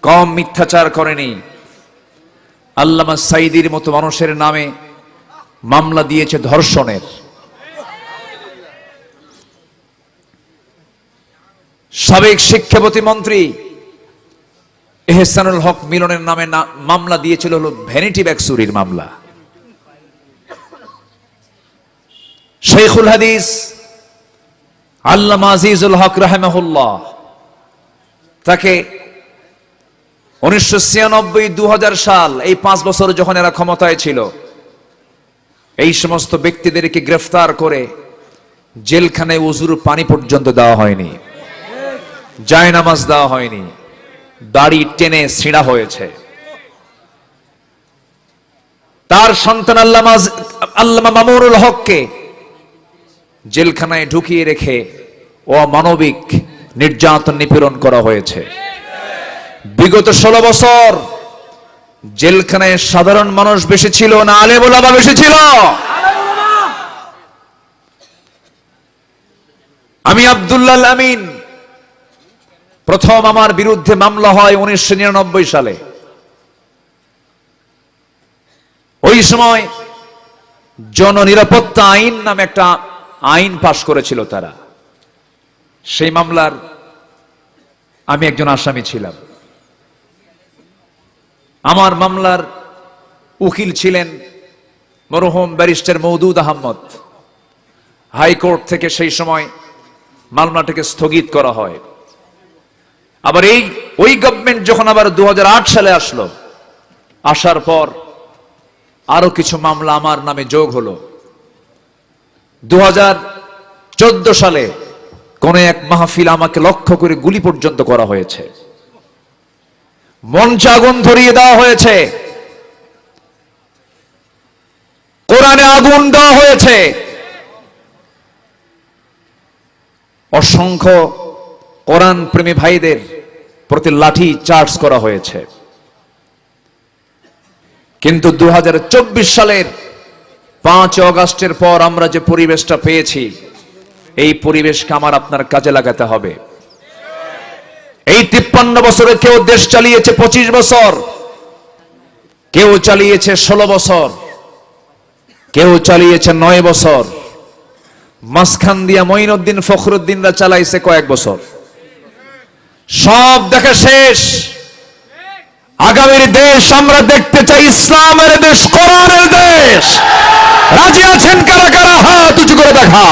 কম মিথ্যাচার করেনি। আল্লামা সাঈদীর মতো মানুষের নামে মামলা দিয়েছে ধর্ষণের। সাবেক শিক্ষা প্রতিমন্ত্রী এহসানুল হক মিলনের নামে মামলা দিয়েছিল হলো ভ্যানিটি ব্যাগ চুরির মামলা। শেখুল হাদিস আল্লামা আজিজুল হক রাহিমাহুল্লাহ, তাকে 1996-2000 সাল এই 5 বছর যখন এরা ক্ষমতায় ছিল, এই সমস্ত ব্যক্তিদেরকে গ্রেফতার করে জেলখানায় উজুর পানি পর্যন্ত দেওয়া হয়নি, জায়নামাজ দেওয়া হয়নি, দাড়ি টেনে ছিঁড়া হয়েছে। তার সন্তান আল্লামা মামুনুল হককে জেলখানায় ঢুকিয়ে রেখে অমানবিক নির্যাতন নিপীড়ন করা হয়েছে। বিগত 16 বছর জেলখানায় সাধারণ মানুষ বেশি ছিল না আলেম ওলামা বেশি ছিল? আমি আব্দুল্লাহ আল আমিন, প্রথম আমার বিরুদ্ধে মামলা হয় 1999 সালে। ওই সময় জননিরাপত্তা আইন নামে একটা আইন পাশ করেছিল তারা। সেই মামলার আমি একজন আসামি ছিলাম। আমার মামলার উকিল ছিলেন মরহুম ব্যারিস্টার মওদুদ আহমদ। হাইকোর্ট থেকে সেই সময় মামলাটাকে স্থগিত করা হয়। আবার ওই গভর্নমেন্ট যখন আবার 2008 সালে আসলো, আসার পর আরো কিছু মামলা আমার নামে যোগ হলো। 2014 সালে কোন এক মাহফিল আমাকে লক্ষ্য করে গুলি পর্যন্ত করা হয়েছে, মঞ্চে আগুন ধরিয়ে দেওয়া হয়েছে, কোরআনে আগুন দেওয়া হয়েছে, অসংখ্য কোরআন প্রেমী ভাইদের প্রতি লাঠি চার্জ করা হয়েছে। কিন্তু 2024 সালের 5 আগস্টের পর আমরা যে পরিবেশটা পেয়েছি, এই পরিবেশকে আমার আপনার কাজে লাগাতে হবে। এই 53 বছরে কেউ দেশ চালিয়েছে 25 বছর, কেউ চালিয়েছে 16 বছর, কেউ চালিয়েছে 9 বছর, মাঝখান দিয়া মঈনুদ্দিন ফখরুদ্দিনরা চালাইছে কয়েক বছর। সব দেখা শেষ। আগামীর দেশ আমরা দেখতে চাই ইসলামের দেশ, কোরআনের দেশ। রাজি আছেন কারা কারা? হাত উঁচু করে দেখা।